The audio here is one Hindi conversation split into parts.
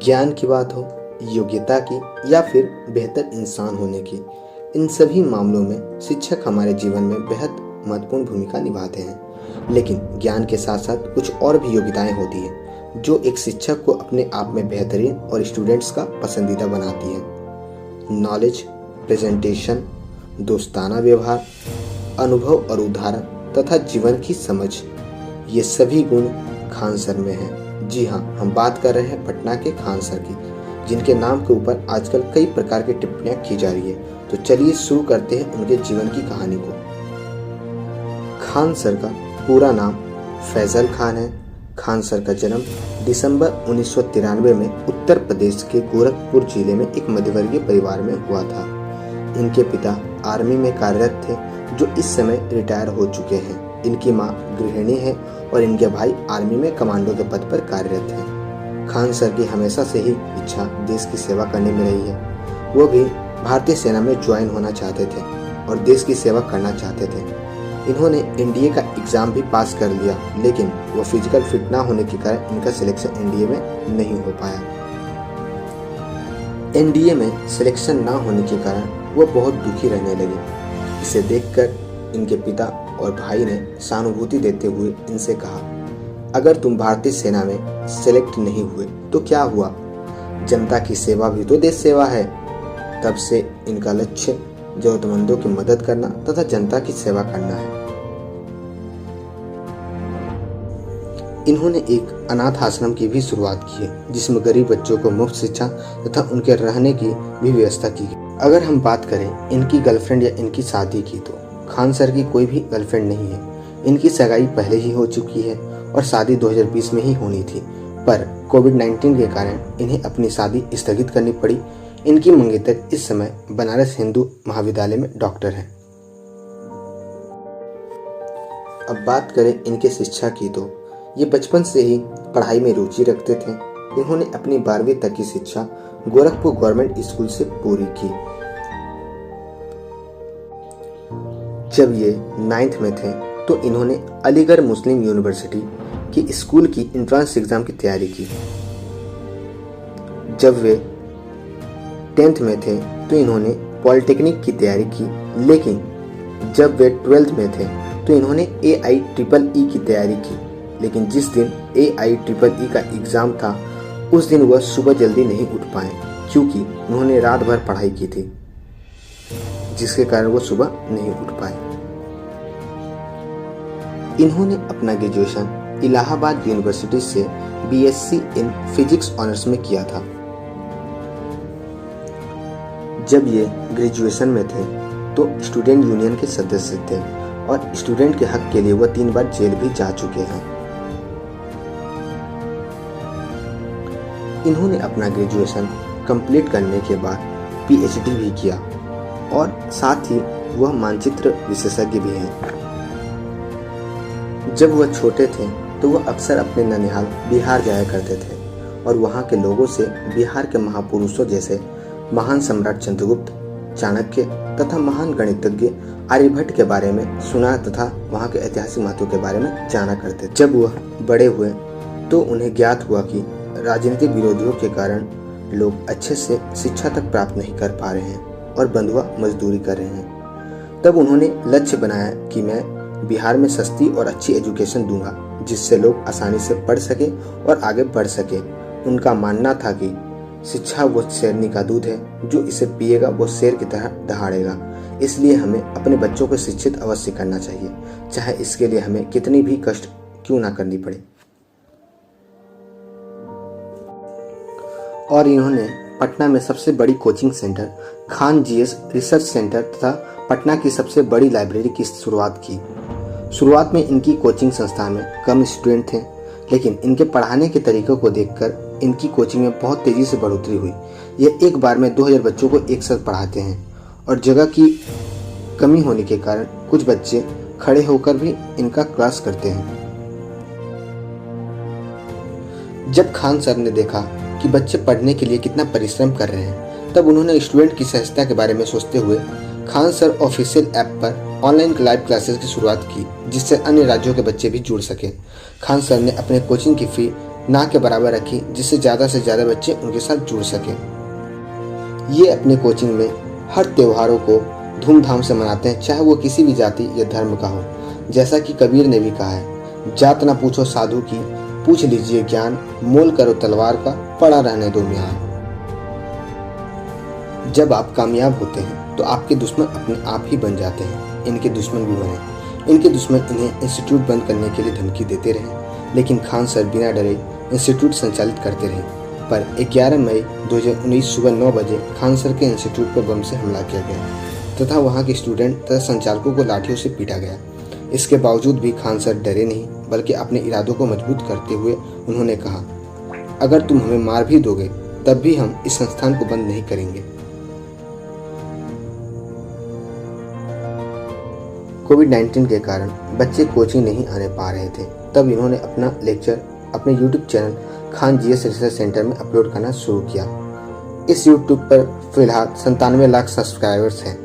ज्ञान की बात हो, योग्यता की या फिर बेहतर इंसान होने की, इन सभी मामलों में शिक्षक हमारे जीवन में बेहद महत्वपूर्ण भूमिका निभाते हैं। लेकिन ज्ञान के साथ साथ कुछ और भी योग्यताएं होती हैं जो एक शिक्षक को अपने आप में बेहतरीन और स्टूडेंट्स का पसंदीदा बनाती हैं। नॉलेज, प्रेजेंटेशन, दोस्ताना व्यवहार, अनुभव और उदाहरण तथा जीवन की समझ, ये सभी गुण खान सर में हैं। जी हाँ, हम बात कर रहे हैं पटना के खान सर की, जिनके नाम के ऊपर आजकल कई प्रकार की टिप्पणियां की जा रही है। तो चलिए शुरू करते हैं उनके जीवन की कहानी को। खान सर का पूरा नाम फैजल खान है। खान सर का जन्म दिसंबर 1993 में उत्तर प्रदेश के गोरखपुर जिले में एक मध्यवर्गीय परिवार में हुआ था। इनके पिता आर्मी में कार्यरत थे, जो इस समय रिटायर हो चुके हैं। इनकी मां गृहिणी है और इनके भाई आर्मी में कमांडो के पद पर कार्यरत हैं। खान सर की हमेशा से ही इच्छा देश की सेवा करने में रही है। वो भी भारतीय सेना में ज्वाइन होना चाहते थे और देश की सेवा करना चाहते थे। इन्होंने एनडीए का एग्जाम भी पास कर लिया, लेकिन वो फिजिकल फिट ना होने के कारण इनका सिलेक्शन एनडीए में नहीं हो पाया। एनडीए में सिलेक्शन ना होने के कारण वो बहुत दुखी रहने लगे। इसे देखकर इनके पिता और भाई ने सहानुभूति देते हुए इनसे कहा, अगर तुम भारतीय सेना में सेलेक्ट नहीं हुए तो क्या हुआ, जनता की सेवा भी तो देश सेवा है। तब से इनका लक्ष्य जरूरतमंदों की मदद करना तथा जनता की सेवा करना है। इन्होंने एक अनाथ आश्रम की भी शुरुआत की है, जिसमें गरीब बच्चों को मुफ्त शिक्षा तथा उनके रहने की भी व्यवस्था की गई। अगर हम बात करें इनकी गर्लफ्रेंड या इनकी शादी की, तो खान सर की कोई भी गर्लफ्रेंड नहीं है। इनकी सगाई पहले ही हो चुकी है और शादी 2020 में ही होनी थी, पर कोविड-19 के कारण इन्हें अपनी शादी स्थगित करनी पड़ी। इनकी मंगेतर इस समय बनारस हिंदू महाविद्यालय में डॉक्टर हैं। अब बात करें इनके शिक्षा की, तो ये बचपन से ही पढ़ाई में रुचि रखते थे। इन्होंने अपनी 12वीं तक की शिक्षा गोरखपुर गवर्नमेंट स्कूल से पूरी की। जब ये 9th में थे तो इन्होंने अलीगढ़ मुस्लिम यूनिवर्सिटी की स्कूल की एंट्रेंस एग्जाम की तैयारी की। जब वे 10th में थे तो इन्होंने पॉलिटेक्निक की तैयारी की, लेकिन जब वे 12th में थे तो इन्होंने AIEEE की तैयारी की। लेकिन जिस दिन AIEEE का एग्ज़ाम था, उस दिन वह सुबह जल्दी नहीं उठ पाए, क्योंकि उन्होंने रात भर पढ़ाई की थी, जिसके कारण वो सुबह नहीं उठ पाए। इन्होंने अपना ग्रेजुएशन इलाहाबाद यूनिवर्सिटी से BSc इन फिजिक्स ऑनर्स में किया था। जब ये ग्रेजुएशन में थे तो स्टूडेंट यूनियन के सदस्य थे और स्टूडेंट के हक के लिए वह 3 बार जेल भी जा चुके हैं। इन्होंने अपना ग्रेजुएशन कंप्लीट करने के बाद PhD भी किया और साथ ही वह मानचित्र विशेषज्ञ भी हैं। जब वह छोटे थे तो वह अक्सर अपने ननिहाल बिहार जाया करते थे और वहाँ के लोगों से बिहार के महापुरुषों जैसे महान सम्राट चंद्रगुप्त, चाणक्य तथा महान गणितज्ञ आर्यभट्ट के बारे में सुना तथा वहाँ के ऐतिहासिक महत्व के बारे में जाना करते थे। जब वह बड़े हुए तो उन्हें ज्ञात हुआ कि राजनीतिक विरोधियों के कारण लोग अच्छे से शिक्षा तक प्राप्त नहीं कर पा रहे हैं और बंधुआ मजदूरी कर रहे हैं। तब उन्होंने लक्ष्य बनाया कि मैं बिहार में सस्ती और अच्छी एजुकेशन दूंगा, जिससे लोग आसानी से पढ़ सके और आगे बढ़ सके। उनका मानना था कि शिक्षा वो शेरनी का दूध है, जो इसे पिएगा वो शेर की तरह दहाड़ेगा। इसलिए हमें अपने बच्चों को शिक्षित अवश्य करना चाहिए, चाहे इसके लिए हमें कितनी भी कष्ट क्यों ना करनी पड़े। और इन्होंने पटना में सबसे बड़ी coaching centre Khan GS research centre तथा पटना की सबसे बड़ी लाइब्रेरी की शुरुआत की। शुरुआत में इनकी कोचिंग संस्थान में कम स्टूडेंट थे, लेकिन इनके पढ़ाने के तरीकों को देखकर इनकी कोचिंग में बहुत तेज़ी से बढ़ोतरी हुई। ये एक बार में 2000 बच्चों को एक साथ पढ़ाते हैं और जगह की कमी होने के कारण कुछ बच्चे खड़े होकर भी इनका क्लास करते हैं। जब खान सर ने देखा कि बच्चे पढ़ने के लिए कितना परिश्रम कर रहे हैं, तब उन्होंने स्टूडेंट की सहजता के बारे में सोचते हुए खान सर ऑफिशियल ऐप पर ऑनलाइन लाइव क्लासेस की शुरुआत की, जिससे अन्य राज्यों के बच्चे भी जुड़ सके। खान सर ने अपने कोचिंग की फ़ी ना के बराबर रखी, जिससे ज़्यादा से ज़्यादा बच्चे उनके साथ जुड़ सकें। ये अपने कोचिंग में हर त्योहारों को धूमधाम से मनाते हैं, चाहे वो किसी भी जाति या धर्म का हो। जैसा कि कबीर ने भी कहा है, जात ना पूछो साधु की, पूछ लीजिए ज्ञान, मोल करो तलवार का, पड़ा रहने दो म्यान। जब आप कामयाब होते हैं तो आपके दुश्मन अपने आप ही बन जाते हैं। इनके दुश्मन भी बने। इनके दुश्मन इन्हें इंस्टीट्यूट बंद करने के लिए धमकी देते रहे, लेकिन खान सर बिना डरे इंस्टीट्यूट संचालित करते रहे। पर 11 मई 2019 सुबह 9 बजे खान सर के इंस्टीट्यूट पर बम से हमला किया गया तथा वहां के स्टूडेंट तथा संचालकों को लाठियों से पीटा गया। इसके बावजूद भी खान सर डरे नहीं, बल्कि अपने इरादों को मजबूत करते हुए उन्होंने कहा, अगर तुम हमें मार भी दोगे तब भी हम इस संस्थान को बंद नहीं करेंगे। कोविड-19 के कारण बच्चे कोचिंग नहीं आने पा रहे थे। तब इन्होंने अपना लेक्चर अपने YouTube channel Khan GS research centre में अपलोड करना शुरू किया। इस यूट्यूब पर फिलहाल 97 लाख सब्सक्राइबर्स हैं।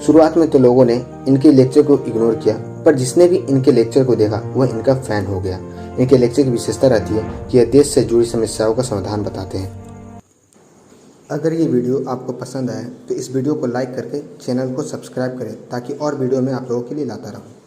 शुरुआत में तो लोगों ने इनके लेक्चर को इग्नोर किया, पर जिसने भी इनके लेक्चर को देखा वह इनका फैन हो गया। इनके लेक्चर की विशेषता रहती है कि यह देश से जुड़ी समस्याओं का समाधान बताते हैं। अगर ये वीडियो आपको पसंद आए तो इस वीडियो को लाइक करके चैनल को सब्सक्राइब करें, ताकि और वीडियो मैं आप लोगों के लिए लाता रहूं।